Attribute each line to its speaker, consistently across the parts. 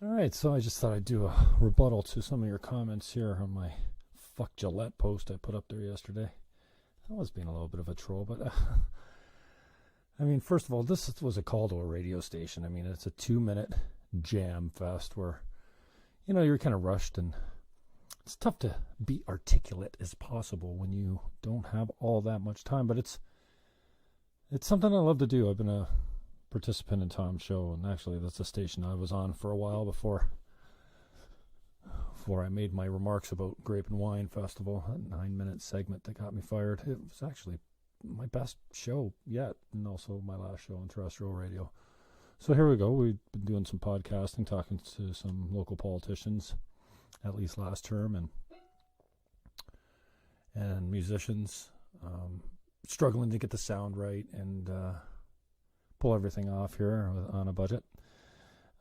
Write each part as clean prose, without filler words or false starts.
Speaker 1: All right, so I just thought I'd do a rebuttal to some of your comments here on my fuck Gillette post I put up there yesterday. I was being a little bit of a troll, but I mean, first of all, this was a call to a radio station. I mean, it's a 2-minute jam fest where, you know, you're kind of rushed, and it's tough to be articulate as possible when you don't have all that much time, but it's something I love to do. I've been a participant in Tom's show, and actually that's the station I was on for a while before I made my remarks about Grape and Wine Festival, that 9-minute segment that got me fired. It was actually my best show yet, and also my last show on terrestrial radio. So here we go. We've been doing some podcasting, talking to some local politicians, at least last term, and musicians, struggling to get the sound right and pull everything off here on a budget.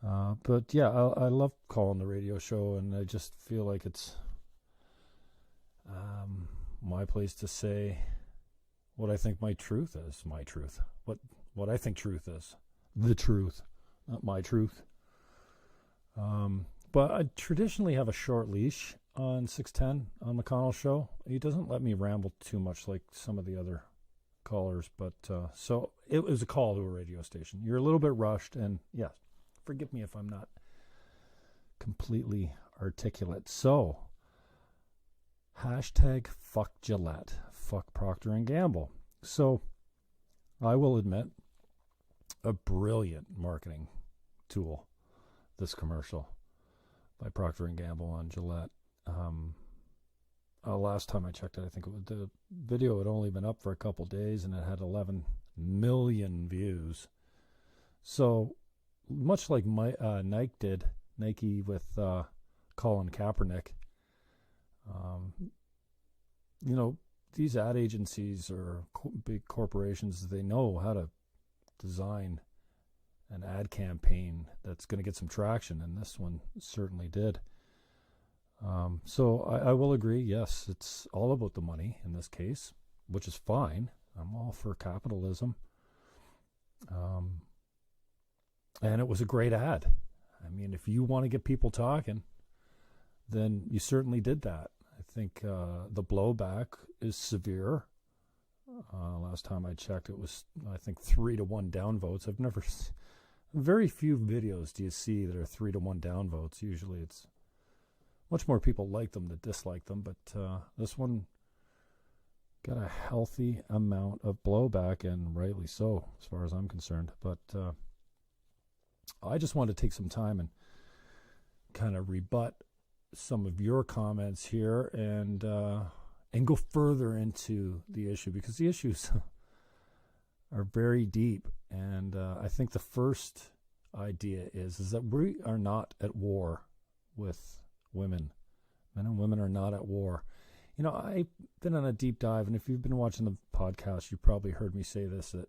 Speaker 1: But yeah, I love calling the radio show, and I just feel like it's my place to say what I think my truth is. My truth. What I think truth is. The truth, not my truth. But I traditionally have a short leash on 610 on McConnell's show. He doesn't let me ramble too much like some of the other callers, but so it was a call to a radio station. You're a little bit rushed, and yes, forgive me if I'm not completely articulate. So, hashtag fuck Gillette, fuck Procter & Gamble. So, I will admit, a brilliant marketing tool, this commercial by Procter & Gamble on Gillette. Last time I checked it, I think the video had only been up for a couple days, and it had 11 million views. So, much like Nike with Colin Kaepernick, you know, these ad agencies or big corporations, they know how to design an ad campaign that's going to get some traction, and this one certainly did. So I will agree, yes, it's all about the money in this case, which is fine. I'm all for capitalism. And it was a great ad. I mean, if you want to get people talking, then you certainly did that. I think the blowback is severe. Last time I checked, it was, I think, 3-1 downvotes. Very few videos do you see that are 3-1 downvotes. Usually it's much more people like them than dislike them, but this one got a healthy amount of blowback, and rightly so, as far as I'm concerned. But I just wanted to take some time and kind of rebut some of your comments here and go further into the issue, because the issues are very deep. And I think the first idea is that we are not at war with women. Men and women are not at war. You know, I've been on a deep dive, and if you've been watching the podcast, you probably heard me say this, that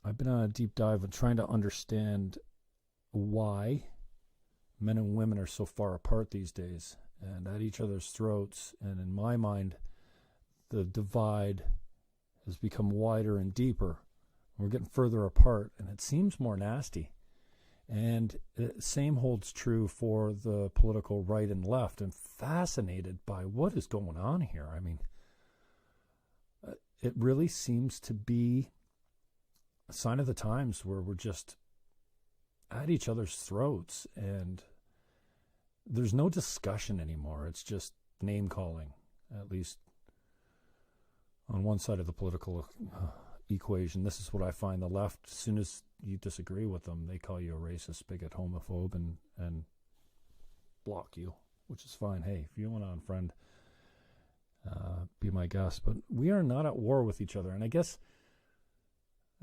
Speaker 1: I've been on a deep dive of trying to understand why men and women are so far apart these days and at each other's throats. And in my mind, the divide has become wider and deeper. We're getting further apart, and it seems more nasty. And the same holds true for the political right and left. I'm fascinated by what is going on here. I mean, it really seems to be a sign of the times where we're just at each other's throats, and there's no discussion anymore. It's just name calling, at least on one side of the political equation. This is what I find. The left, as soon as you disagree with them, they call you a racist, bigot, homophobe, and block you, which is fine. Hey, if you want to unfriend, be my guest. But we are not at war with each other. And I guess,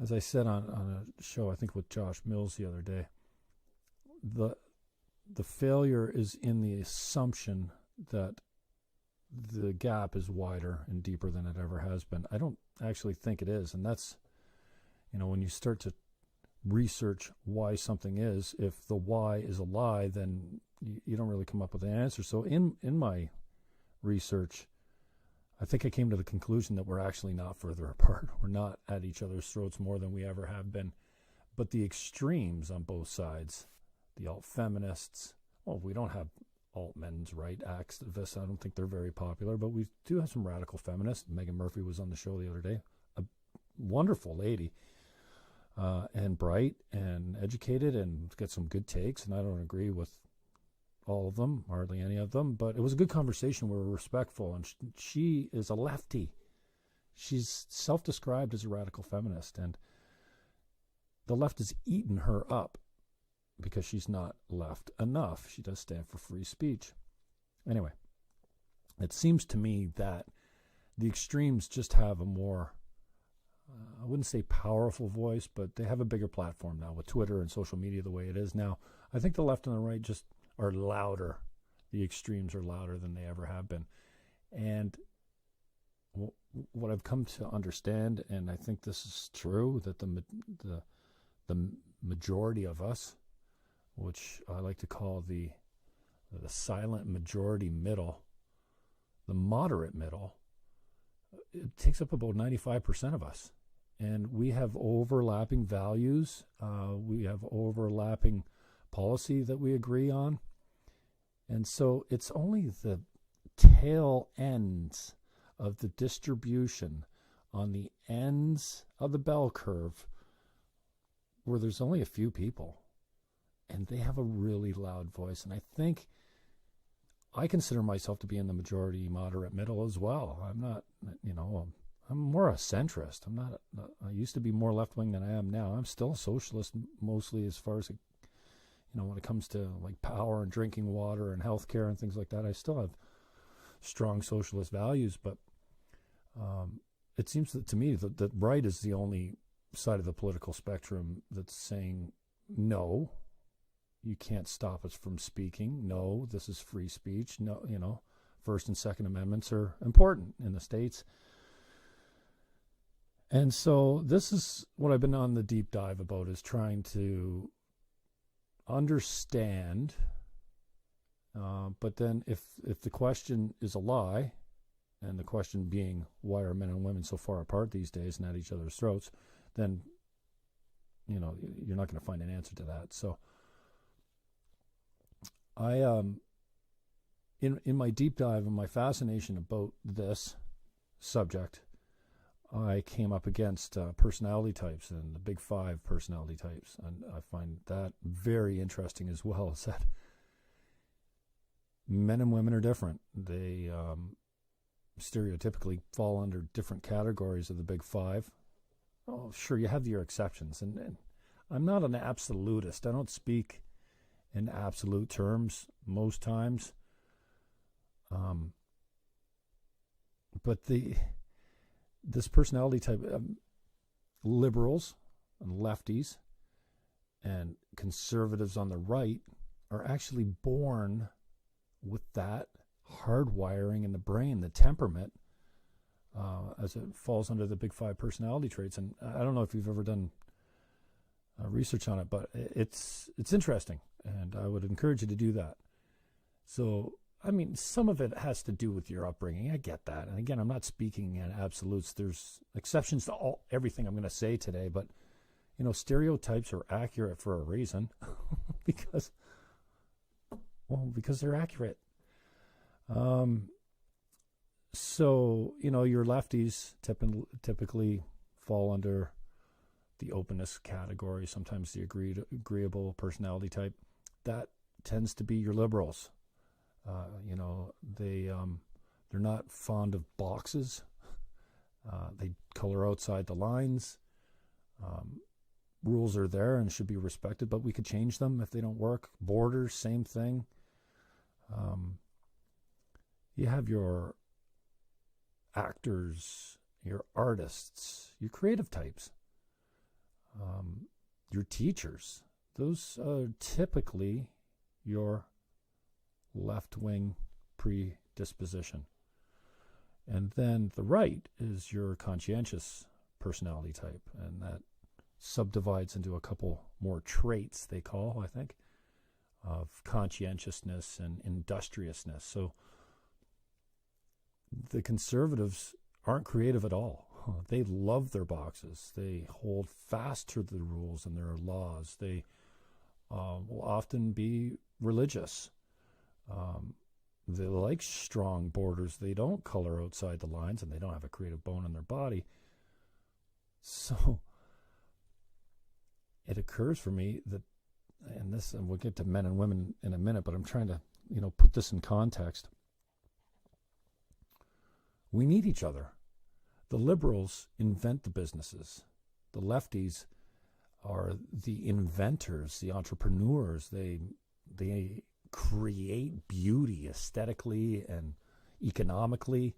Speaker 1: as I said on a show, I think with Josh Mills the other day, the failure is in the assumption that the gap is wider and deeper than it ever has been. I don't actually think it is. And that's, you know, when you start to research why something is, if the why is a lie, then you don't really come up with an answer. So in my research, I think I came to the conclusion that we're actually not further apart. We're not at each other's throats more than we ever have been. But the extremes on both sides, the alt-feminists. Well, we don't have alt-men's right activists. I don't think they're very popular, but we do have some radical feminists. Megan Murphy was on the show the other day. A wonderful lady, and bright and educated and got some good takes, and I don't agree with all of them, hardly any of them, but it was a good conversation. We were respectful, and she is a lefty. She's self-described as a radical feminist, and the left has eaten her up because she's not left enough. She does stand for free speech. Anyway, it seems to me that the extremes just have a more, I wouldn't say powerful voice, but they have a bigger platform now with Twitter and social media the way it is now. I think the left and the right just are louder. The extremes are louder than they ever have been. And what I've come to understand, and I think this is true, that the majority of us, which I like to call the silent majority middle, the moderate middle, it takes up about 95% of us. And we have overlapping values. We have overlapping policy that we agree on. And so it's only the tail ends of the distribution on the ends of the bell curve where there's only a few people. And they have a really loud voice. And I think I consider myself to be in the majority moderate middle as well. I'm not, I'm more a centrist. I used to be more left-wing than I am now. I'm still a socialist mostly as far as, when it comes to like power and drinking water and healthcare and things like that. I still have strong socialist values, but it seems that to me that right is the only side of the political spectrum that's saying, no, you can't stop us from speaking. No, this is free speech. No, First and Second Amendments are important in the States. And so this is what I've been on the deep dive about, is trying to understand. But then if the question is a lie, and the question being, why are men and women so far apart these days and at each other's throats, then, you're not going to find an answer to that. So I, in my deep dive and my fascination about this subject, I came up against personality types and the big five personality types. And I find that very interesting as well, is that men and women are different. They stereotypically fall under different categories of the big five. Oh, sure, you have your exceptions. And I'm not an absolutist. I don't speak in absolute terms most times. But this personality type, liberals and lefties and conservatives on the right are actually born with that hardwiring in the brain, the temperament, as it falls under the big five personality traits. And I don't know if you've ever done research on it, but it's interesting, and I would encourage you to do that. So, some of it has to do with your upbringing. I get that. And again, I'm not speaking in absolutes. There's exceptions to everything I'm going to say today, but stereotypes are accurate for a reason, because they're accurate. So, your lefties typically fall under the openness category, sometimes the agreeable personality type. That tends to be your liberals. They're not fond of boxes. They color outside the lines. Rules are there and should be respected, but we could change them if they don't work. Borders, same thing. You have your actors, your artists, your creative types, your teachers. Those are typically your left-wing predisposition. And then the right is your conscientious personality type, and that subdivides into a couple more traits, they call, I think, of conscientiousness and industriousness. So the conservatives aren't creative at all. They love their boxes. They hold fast to the rules and their laws. They will often be religious. They like strong borders. They don't color outside the lines, and they don't have a creative bone in their body. So it occurs for me that, and we'll get to men and women in a minute, but I'm trying to, put this in context. We need each other. The liberals invent the businesses. The lefties are the inventors, the entrepreneurs. They create beauty aesthetically and economically.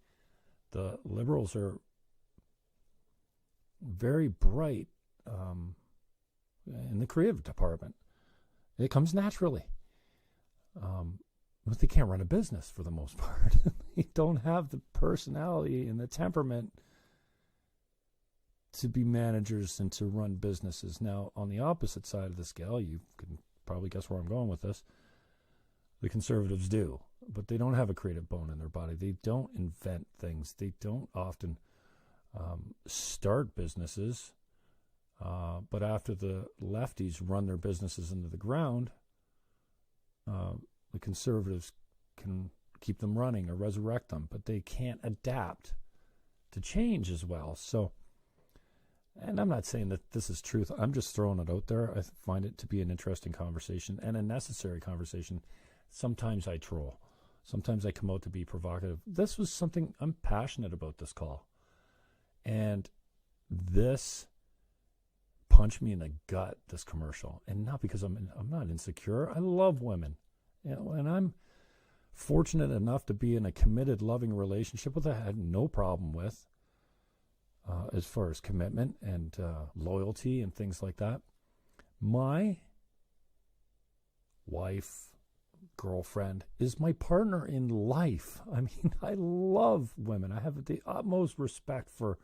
Speaker 1: The liberals are very bright in the creative department. It comes naturally. But they can't run a business for the most part. They don't have the personality and the temperament to be managers and to run businesses. Now, on the opposite side of the scale, you can probably guess where I'm going with this. The conservatives do, but they don't have a creative bone in their body. They don't invent things. They don't often start businesses. But after the lefties run their businesses into the ground, the conservatives can keep them running or resurrect them, but they can't adapt to change as well. So, and I'm not saying that this is truth. I'm just throwing it out there. I find it to be an interesting conversation and a necessary conversation. Sometimes I troll. Sometimes I come out to be provocative. This was something I'm passionate about, this call. And this punched me in the gut, this commercial. And not because I'm not insecure. I love women. And I'm fortunate enough to be in a committed, loving relationship with I had no problem with as far as commitment and loyalty and things like that. My wife, girlfriend, is my partner in life. I mean, I love women. I have the utmost respect for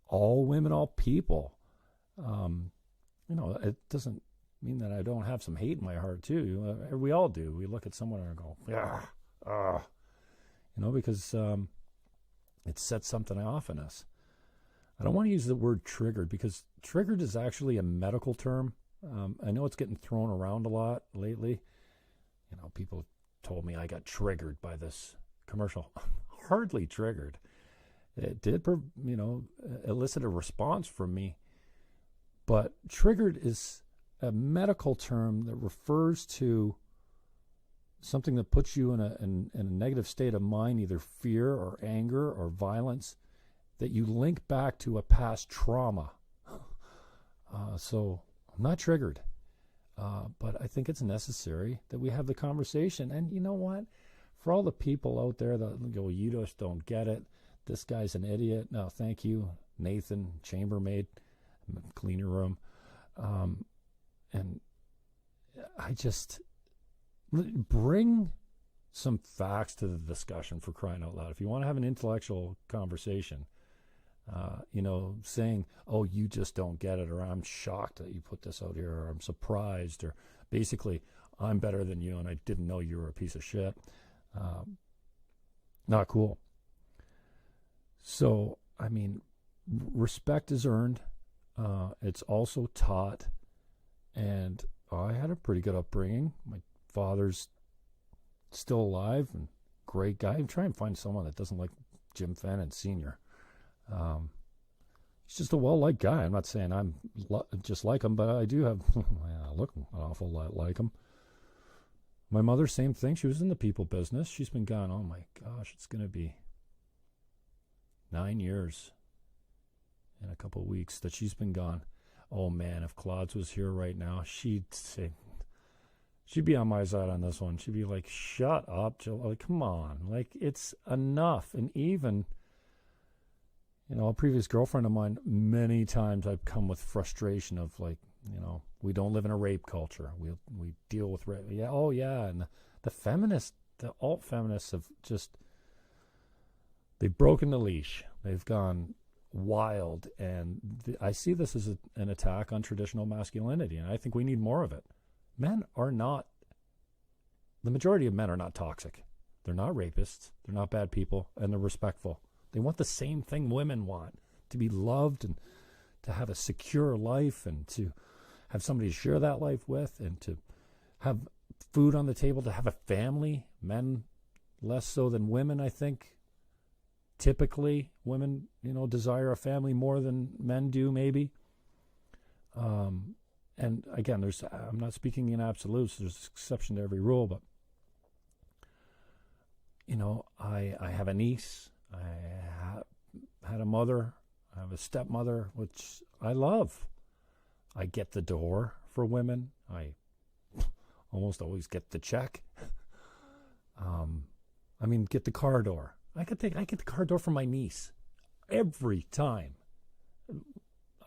Speaker 1: all women, all people. It doesn't mean that I don't have some hate in my heart too. We all do. We look at someone and go, because it sets something off in us. I don't want to use the word triggered because triggered is actually a medical term. I know it's getting thrown around a lot lately. People told me I got triggered by this commercial. Hardly triggered. It did, elicit a response from me. But triggered is a medical term that refers to something that puts you in a negative state of mind, either fear or anger or violence, that you link back to a past trauma. So I'm not triggered, but I think it's necessary that we have the conversation. And you know what? For all the people out there that go, you just don't get it. This guy's an idiot. No, thank you, Nathan, chambermaid, cleaner room. And I just bring some facts to the discussion, for crying out loud. If you want to have an intellectual conversation, saying, oh, you just don't get it, or I'm shocked that you put this out here, or I'm surprised, or basically, I'm better than you and I didn't know you were a piece of shit. Not cool. So, I mean, respect is earned. It's also taught. And I had a pretty good upbringing. My father's still alive and great guy. I'm trying to find someone that doesn't like Jim Fannon Sr. He's just a well-liked guy. I'm not saying I'm just like him, but I do have, I look an awful lot like him. My mother, same thing. She was in the people business. She's been gone, oh my gosh, it's going to be 9 years in a couple of weeks that she's been gone. Oh man, if Claude was here right now, she'd be on my side on this one. She'd be like, shut up, Jill. Like, come on. Like, it's enough. And even, a previous girlfriend of mine, many times I've come with frustration of like, we don't live in a rape culture. We deal with rape. Yeah, oh yeah. And the feminists, the alt feminists have just, they've broken the leash. They've gone wild, and I see this as an attack on traditional masculinity, and I think we need more of it. The majority of men are not toxic. They're not rapists. They're not bad people, and they're respectful. They want the same thing women want, to be loved and to have a secure life and to have somebody to share that life with, and to have food on the table, to have a family. Men less so than women, I think. Typically, women, desire a family more than men do, maybe. And again, I'm not speaking in absolutes. There's an exception to every rule, but I have a niece. I had a mother. I have a stepmother, which I love. I get the door for women. I almost always get the check. Get the car door. I get the car door for my niece every time.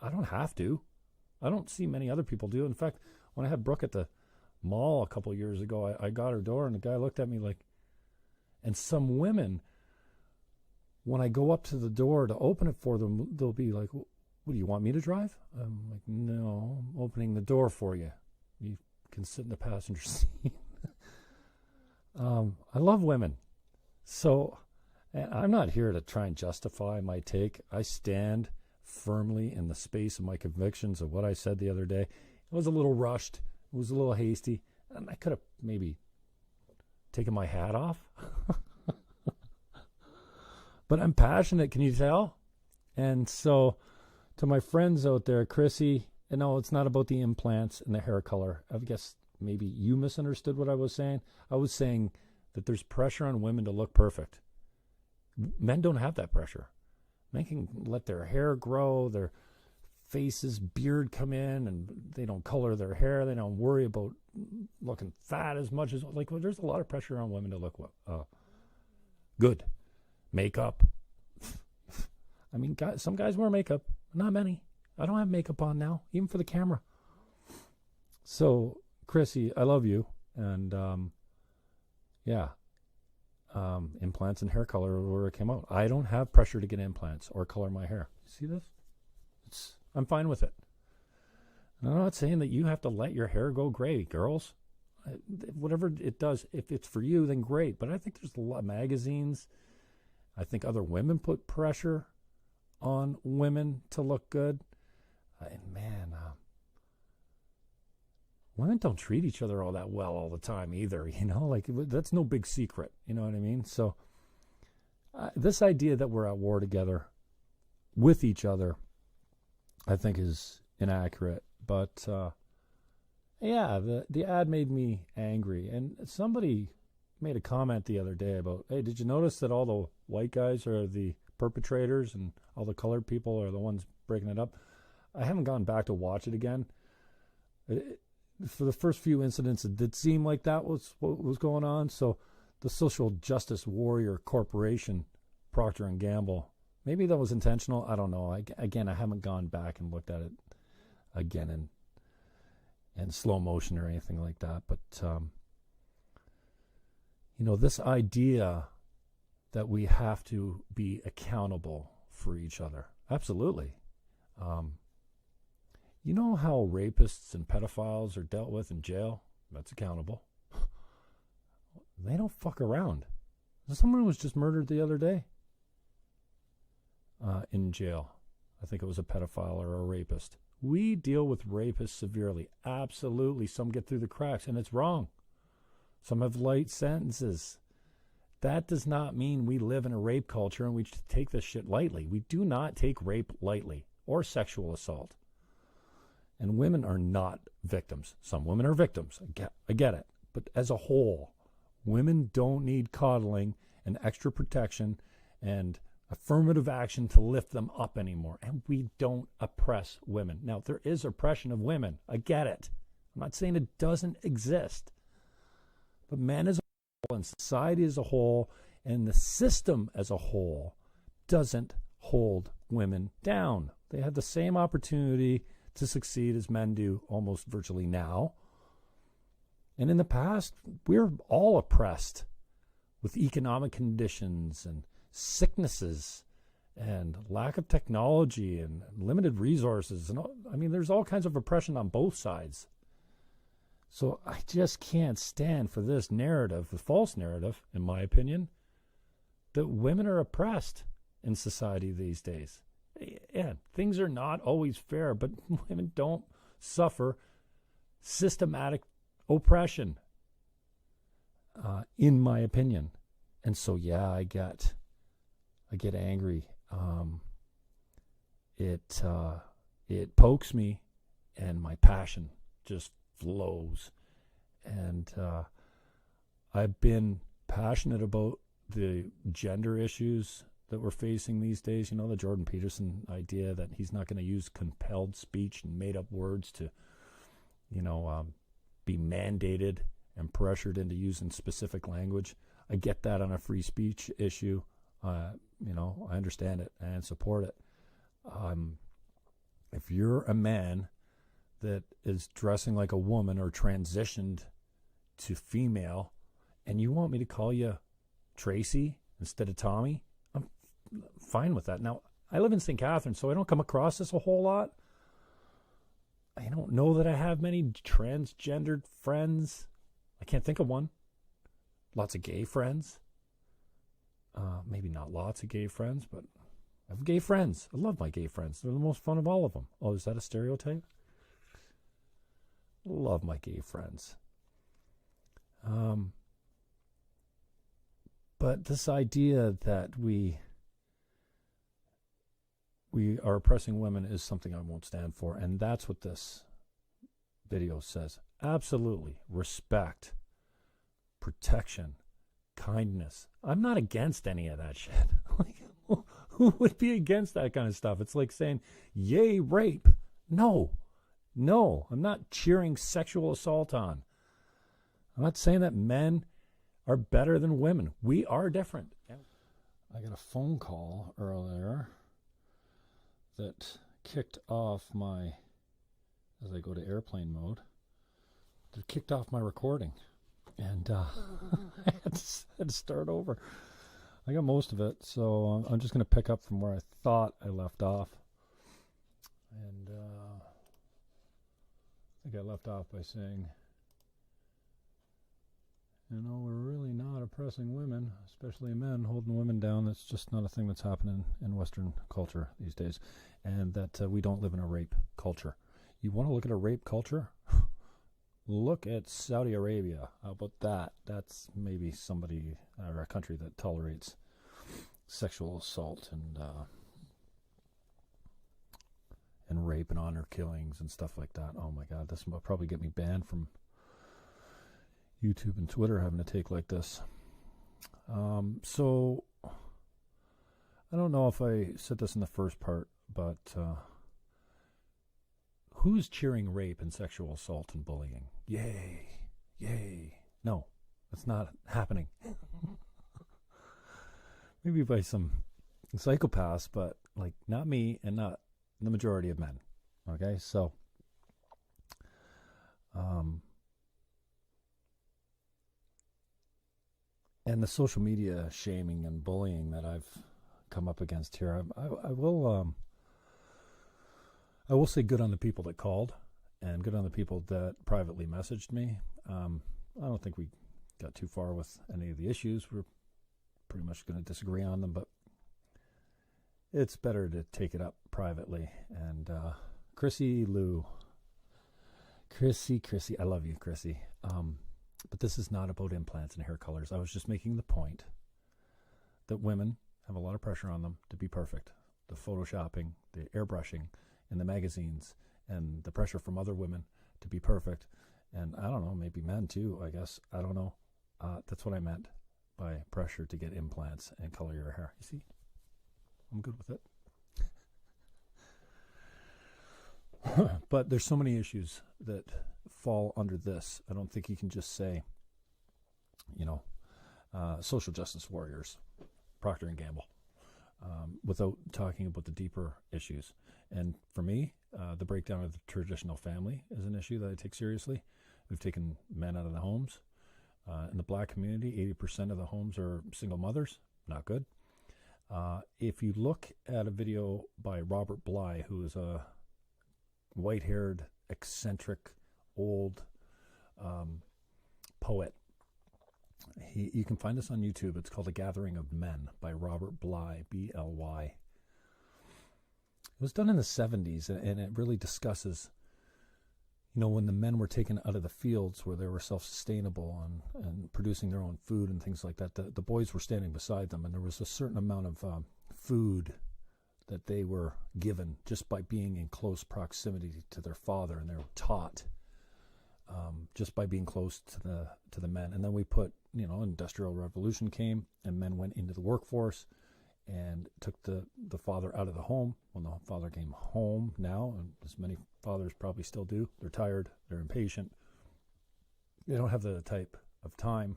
Speaker 1: I don't have to. I don't see many other people do. In fact, when I had Brooke at the mall a couple of years ago, I got her door, and the guy looked at me like, and some women, when I go up to the door to open it for them, they'll be like, "What, do you want me to drive?" I'm like, "No, I'm opening the door for you. You can sit in the passenger seat." I love women. So I'm not here to try and justify my take. I stand firmly in the space of my convictions of what I said the other day. It was a little rushed. It was a little hasty. And I could have maybe taken my hat off. But I'm passionate, can you tell? And so to my friends out there, Chrissy, no, it's not about the implants and the hair color. I guess maybe you misunderstood what I was saying. I was saying that there's pressure on women to look perfect. Men don't have that pressure. Men can let their hair grow, their faces, beard come in, and they don't color their hair. They don't worry about looking fat as much as, there's a lot of pressure on women to look good. Makeup. Some guys wear makeup. Not many. I don't have makeup on now, even for the camera. So, Chrissy, I love you. And, implants and hair color where it came out. I don't have pressure to get implants or color my hair. See this? I'm fine with it. And I'm not saying that you have to let your hair go gray, girls. Whatever it does, if it's for you, then great. But I think there's a lot of magazines. I think other women put pressure on women to look good. Women don't treat each other all that well all the time either, that's no big secret, you know what I mean? So this idea that we're at war together with each other, I think is inaccurate. But the ad made me angry. And somebody made a comment the other day about, hey, did you notice that all the white guys are the perpetrators and all the colored people are the ones breaking it up? I haven't gone back to watch it again. For the first few incidents, it did seem like that was what was going on. So the social justice warrior corporation, Procter & Gamble, maybe that was intentional. I don't know. I haven't gone back and looked at it again in slow motion or anything like that. But, this idea that we have to be accountable for each other. Absolutely. You know how rapists and pedophiles are dealt with in jail? That's accountable. They don't fuck around. Someone was just murdered the other day in jail. I think it was a pedophile or a rapist. We deal with rapists severely. Absolutely. Some get through the cracks, and it's wrong. Some have light sentences. That does not mean we live in a rape culture and we take this shit lightly. We do not take rape lightly or sexual assault. And women are not victims. Some women are victims. I get it. But as a whole, women don't need coddling and extra protection and affirmative action to lift them up anymore. And we don't oppress women. Now, there is oppression of women. I get it. I'm not saying it doesn't exist. But men as a whole and society as a whole and the system as a whole doesn't hold women down. They have the same opportunity to succeed as men do almost virtually now. And in the past, we're all oppressed with economic conditions and sicknesses and lack of technology and limited resources. And there's all kinds of oppression on both sides. So I just can't stand for this narrative, the false narrative, in my opinion, that women are oppressed in society these days. Yeah, things are not always fair, but women don't suffer systematic oppression, in my opinion. And so, yeah, I get angry. It pokes me, and my passion just flows. And I've been passionate about the gender issues that we're facing these days. You know, the Jordan Peterson idea that he's not going to use compelled speech and made up words to, be mandated and pressured into using specific language. I get that on a free speech issue. I understand it and support it. If you're a man that is dressing like a woman or transitioned to female, and you want me to call you Tracy instead of Tommy, I'm fine with that. Now, I live in St. Catharines, so I don't come across this a whole lot. I don't know that I have many transgendered friends. I can't think of one. Lots of gay friends. Maybe not lots of gay friends, but I have gay friends. I love my gay friends. They're the most fun of all of them. Oh, is that a stereotype? Love my gay friends. But this idea that we are oppressing women is something I won't stand for, and that's what this video says. Absolutely. Respect, protection, kindness. I'm not against any of that shit. Like, who would be against that kind of stuff? It's like saying, yay, rape. No, I'm not cheering sexual assault on. I'm not saying that men are better than women. We are different. I got a phone call earlier that kicked off as I go to airplane mode, that kicked off my recording. And I had to start over. I got most of it, so I'm just going to pick up from where I thought I left off. And I think I left off by saying, we're really not oppressing women, especially men, holding women down. That's just not a thing that's happening in Western culture these days. And that we don't live in a rape culture. You want to look at a rape culture? Look at Saudi Arabia. How about that? That's maybe somebody or a country that tolerates sexual assault and rape and honor killings and stuff like that. Oh my God, this will probably get me banned from YouTube and Twitter having a take like this. So I don't know if I said this in the first part, but who's cheering rape and sexual assault and bullying? Yay. No, that's not happening. Maybe by some psychopaths, but like not me and not the majority of men. Okay, so and the social media shaming and bullying that I've come up against here, I will say good on the people that called and good on the people that privately messaged me. I don't think we got too far with any of the issues. We're pretty much going to disagree on them, but it's better to take it up privately. And Chrissy, I love you, Chrissy. But this is not about implants and hair colors. I was just making the point that women have a lot of pressure on them to be perfect. The photoshopping, the airbrushing in the magazines, and the pressure from other women to be perfect. And I don't know, maybe men too, I guess. I don't know. That's what I meant by pressure to get implants and color your hair. You see? I'm good with it. But there's so many issues that fall under this. I don't think you can just say, social justice warriors, Procter & Gamble, without talking about the deeper issues. And for me, the breakdown of the traditional family is an issue that I take seriously. We've taken men out of the homes. In the black community, 80% of the homes are single mothers. Not good. If you look at a video by Robert Bly, who is a white-haired, eccentric, old poet, you can find this on YouTube. It's called A Gathering of Men by Robert Bly, B-L-Y. It was done in the 70s, and it really discusses, when the men were taken out of the fields where they were self-sustainable and producing their own food and things like that, the boys were standing beside them, and there was a certain amount of food that they were given just by being in close proximity to their father, and they were taught just by being close to the men. And then we put, Industrial Revolution came, and men went into the workforce and took the father out of the home. When the father came home now, and as many fathers probably still do, they're tired, they're impatient, they don't have the type of time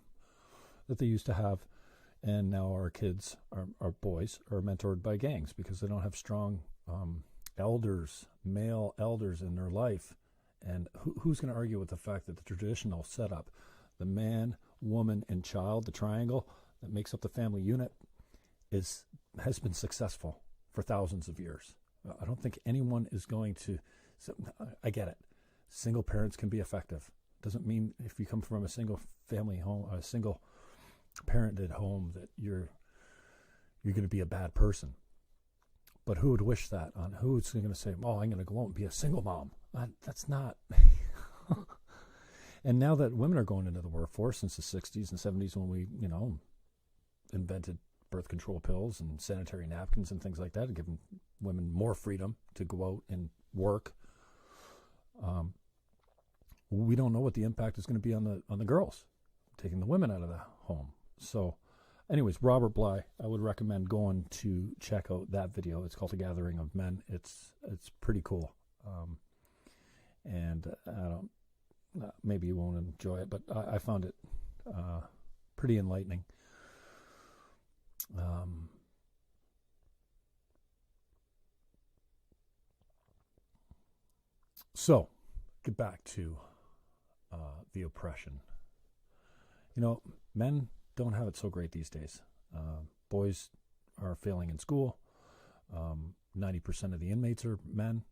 Speaker 1: that they used to have. And now our kids, our boys, are mentored by gangs because they don't have strong male elders in their life. And who's going to argue with the fact that the traditional setup, the man, woman, and child, the triangle that makes up the family unit, has been successful for thousands of years? I don't think anyone is going to. I get it. Single parents can be effective. Doesn't mean if you come from a single family home, a single parented home, that you're going to be a bad person. But who would wish that on? Who's going to say, "Oh, I'm going to go out and be a single mom"? That's not. And now that women are going into the workforce since the 60s and 70s, when we, invented birth control pills and sanitary napkins and things like that, and giving women more freedom to go out and work, we don't know what the impact is going to be on the girls, taking the women out of the home. So, anyways, Robert Bly, I would recommend going to check out that video. It's called "A Gathering of Men." It's pretty cool, and maybe you won't enjoy it, but I found it pretty enlightening. So, get back to the oppression. Men don't have it so great these days. Boys are failing in school. 90% of the inmates are men.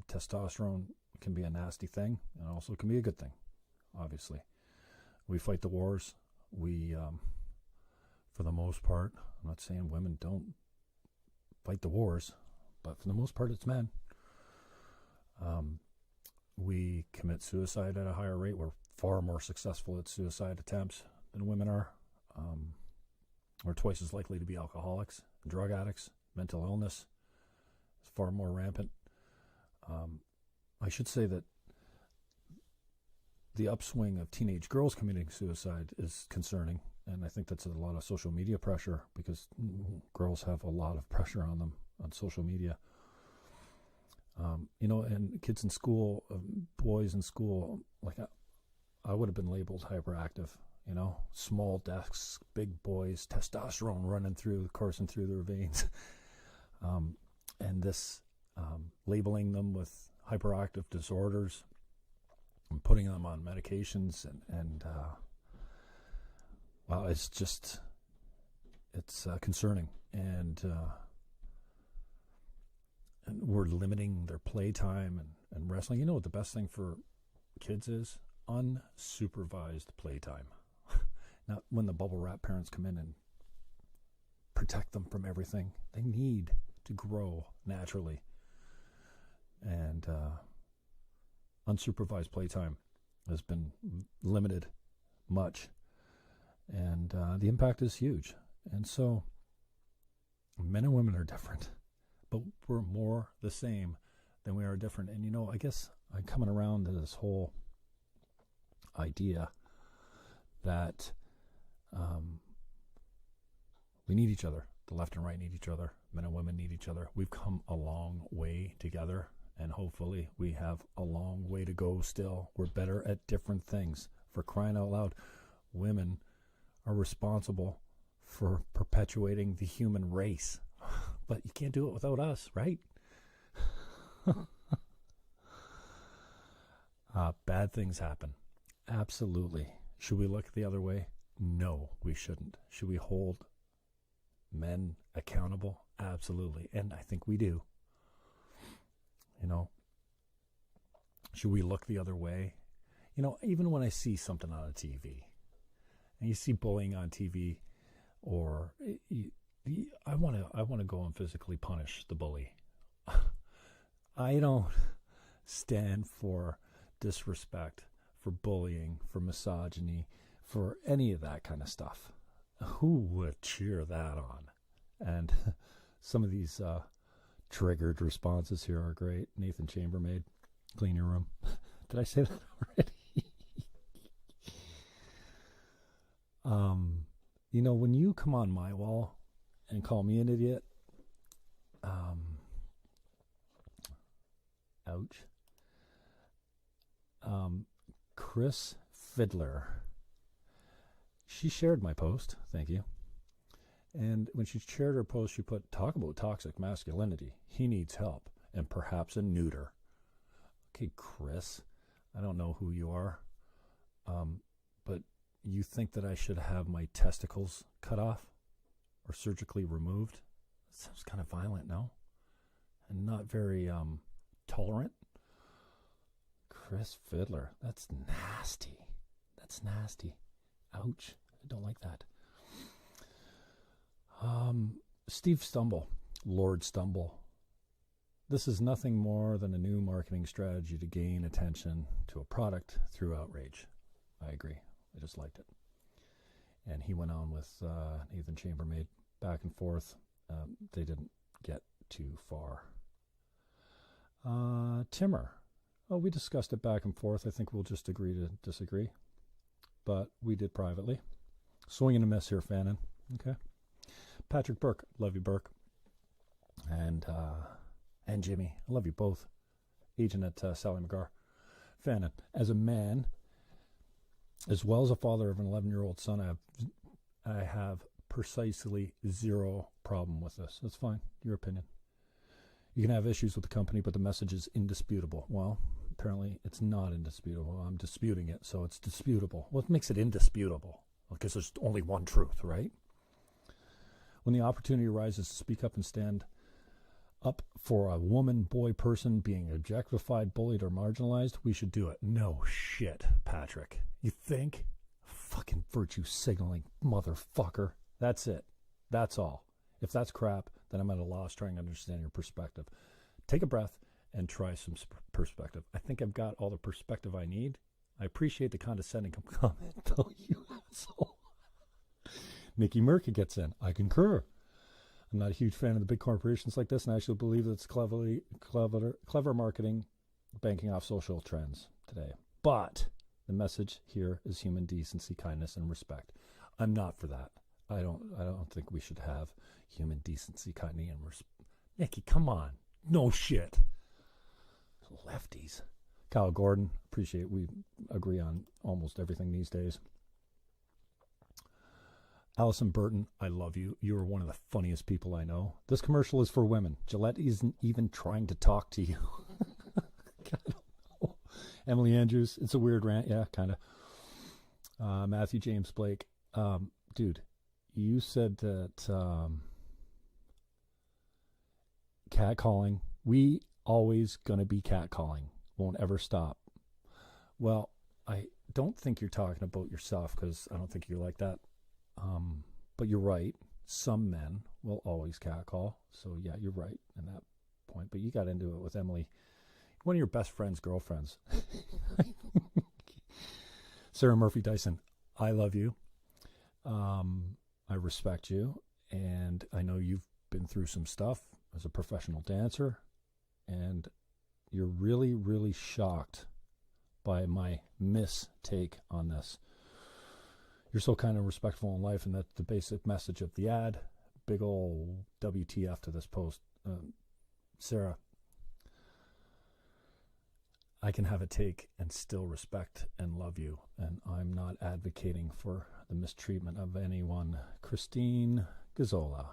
Speaker 1: Testosterone can be a nasty thing, and also can be a good thing, obviously. We fight the wars. We, for the most part, I'm not saying women don't fight the wars, but for the most part, it's men. We commit suicide at a higher rate. We're far more successful at suicide attempts than women are. We're twice as likely to be alcoholics, drug addicts. Mental illness is far more rampant. I should say that the upswing of teenage girls committing suicide is concerning, and I think that's a lot of social media pressure, because girls have a lot of pressure on them on social media. And kids in school, boys in school, like I would have been labeled hyperactive. Small desks, big boys, testosterone coursing through their veins, and this labeling them with hyperactive disorders and putting them on medications, and well, it's concerning, and we're limiting their playtime and wrestling. You know what the best thing for kids is? Unsupervised playtime. Not when the bubble wrap parents come in and protect them from everything. They need to grow naturally. And unsupervised playtime has been limited much. And the impact is huge. And so men and women are different, but we're more the same than we are different. And, I guess I'm coming around to this whole idea that we need each other. The left and right need each other. Men and women need each other. We've come a long way together, and hopefully we have a long way to go still. We're better at different things. For crying out loud, women are responsible for perpetuating the human race. But you can't do it without us, right? Bad things happen. Absolutely. Should we look the other way? No, we shouldn't. Should we hold men accountable? Absolutely. And I think we do. Should we look the other way? Even when I see something on a TV, and you see bullying on TV, or I want to go and physically punish the bully. I don't stand for disrespect, for bullying, for misogyny, for any of that kind of stuff. Who would cheer that on? And some of these triggered responses here are great. Nathan Chambermaid, clean your room. Did I say that already? You know, when you come on my wall and call me an idiot, ouch. Chris Fiddler, she shared my post, thank you. And when she shared her post, she put, talk about toxic masculinity. He needs help and perhaps a neuter. Okay, Chris, I don't know who you are, but you think that I should have my testicles cut off or surgically removed? That sounds kind of violent, no? And not very tolerant. Chris Fiddler, that's nasty. That's nasty. Ouch. I don't like that. Steve Stumble, Lord Stumble. This is nothing more than a new marketing strategy to gain attention to a product through outrage. I agree. I just liked it. And he went on with Nathan Chambermaid back and forth. They didn't get too far. Timmer. Oh, we discussed it back and forth. I think we'll just agree to disagree. But we did privately. Swing and a miss here, Fannon. Okay. Patrick Burke. Love you, Burke. And Jimmy. I love you both. Agent at Sally McGar. Fannon. As a man, as well as a father of an 11-year-old son, I have precisely zero problem with this. That's fine. Your opinion. You can have issues with the company, but the message is indisputable. Well, apparently it's not indisputable. I'm disputing it, so it's disputable. What makes it indisputable? Because there's only one truth, right? When the opportunity arises to speak up and stand up for a woman, boy, person being objectified, bullied, or marginalized, we should do it. No shit, Patrick. You think? Fucking virtue signaling, motherfucker. That's it. That's all. If that's crap, then I'm at a loss trying to understand your perspective. Take a breath and try some perspective. I think I've got all the perspective I need. I appreciate the condescending comment, though, you asshole. Mickey Murky gets in. I concur. I'm not a huge fan of the big corporations like this, and I actually believe that it's clever marketing, banking off social trends today. But the message here is human decency, kindness, and respect. I'm not for that. I don't think we should have human decency, kindness, and respect. Mickey, come on. No shit. Lefties. Kyle Gordon, appreciate we agree on almost everything these days. Allison Burton, I love you. You are one of the funniest people I know. This commercial is for women. Gillette isn't even trying to talk to you. I don't know. Emily Andrews, it's a weird rant. Yeah, kind of. Matthew James Blake. Dude, you said that catcalling, we always going to be catcalling. Won't ever stop. Well, I don't think you're talking about yourself because I don't think you're like that. But you're right. Some men will always catcall. So, yeah, you're right in that point. But you got into it with Emily, one of your best friend's girlfriends. Sarah Murphy Dyson, I love you. I respect you. And I know you've been through some stuff as a professional dancer. And you're really, really shocked by my mistake on this. You're so kind and respectful in life, and that's the basic message of the ad. Big ol' WTF to this post. Sarah, I can have a take and still respect and love you, and I'm not advocating for the mistreatment of anyone. Christine Gazzola,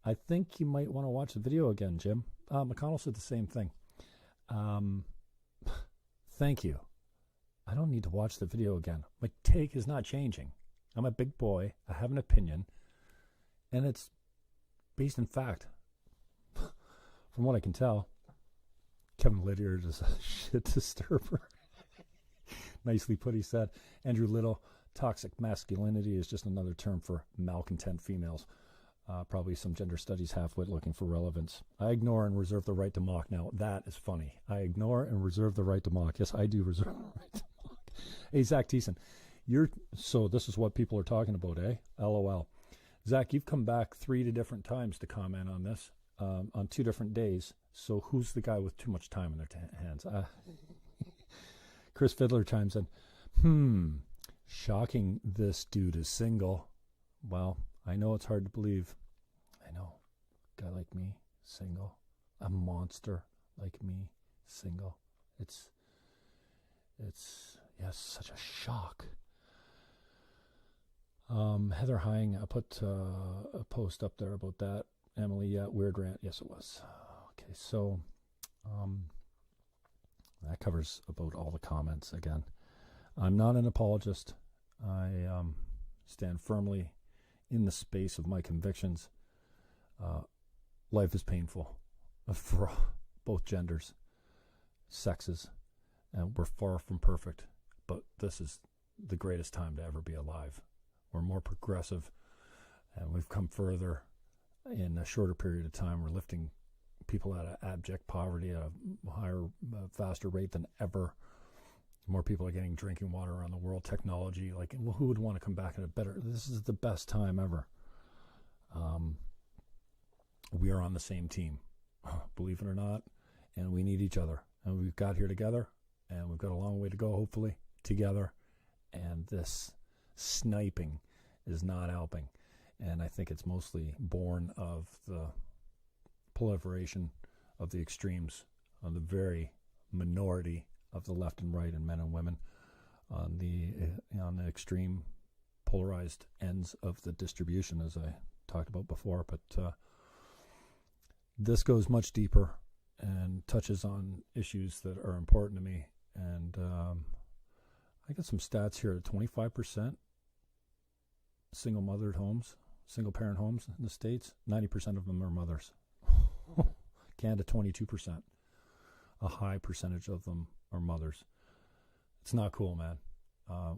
Speaker 1: I think you might want to watch the video again, Jim. McConnell said the same thing. Thank you. I don't need to watch the video again. My take is not changing. I'm a big boy. I have an opinion. And it's based in fact. From what I can tell, Kevin Lydiard is a shit disturber. Nicely put, he said. Andrew Little, toxic masculinity is just another term for malcontent females. Probably some gender studies half-wit looking for relevance. I ignore and reserve the right to mock. Now, that is funny. I ignore and reserve the right to mock. Yes, I do reserve the right to mock. Hey, Zach Thiessen, so this is what people are talking about, eh? LOL. Zach, you've come back 3 different times to comment on this, on 2 different days. So who's the guy with too much time in their hands? Chris Fiddler chimes in, shocking this dude is single. Well, I know it's hard to believe. I know. Guy like me, single. A monster like me, single. It's yes, such a shock. Heather Hying, I put a post up there about that. Emily, yeah, weird rant. Yes, it was. Okay, so that covers about all the comments again. I'm not an apologist. I stand firmly in the space of my convictions. Life is painful for both genders, sexes, and we're far from perfect, but this is the greatest time to ever be alive. We're more progressive, and we've come further in a shorter period of time. We're lifting people out of abject poverty at a higher, faster rate than ever. More people are getting drinking water around the world. Technology, like, well, who would want to come back in a better? This is the best time ever. We are on the same team, believe it or not, and we need each other. And we've got here together, and we've got a long way to go, hopefully, together. And this sniping is not helping. And I think it's mostly born of the proliferation of the extremes, of the very minority of the left and right and men and women on the extreme polarized ends of the distribution, as I talked about before. But this goes much deeper and touches on issues that are important to me. And I got some stats here. 25% single-mothered homes, single-parent homes in the States. 90% of them are mothers. Canada, 22%. A high percentage of them are mothers. It's not cool, man.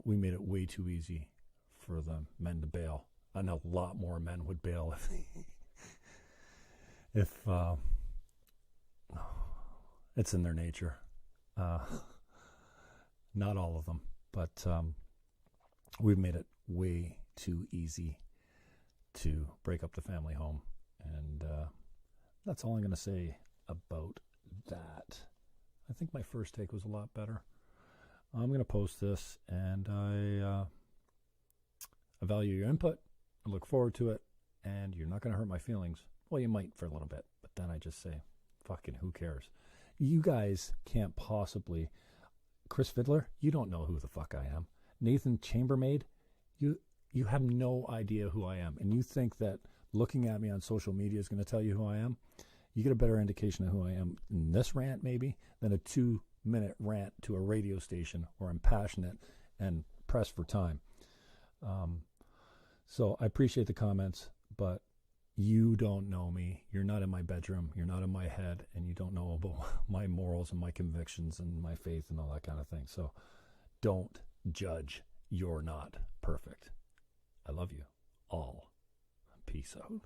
Speaker 1: We made it way too easy for the men to bail. And a lot more men would bail if it's in their nature. Not all of them, but we've made it way too easy to break up the family home. And that's all I'm going to say about that. I think my first take was a lot better. I'm going to post this, and I value your input. I look forward to it, and you're not going to hurt my feelings. Well, you might for a little bit, but then I just say, fucking who cares? You guys can't possibly... Chris Fiddler, you don't know who the fuck I am. Nathan Chambermaid, you have no idea who I am. And you think that looking at me on social media is going to tell you who I am? You get a better indication of who I am in this rant, maybe, than a 2-minute rant to a radio station where I'm passionate and pressed for time. So I appreciate the comments, but you don't know me. You're not in my bedroom. You're not in my head, and you don't know about my morals and my convictions and my faith and all that kind of thing. So don't judge. You're not perfect. I love you all. Peace out.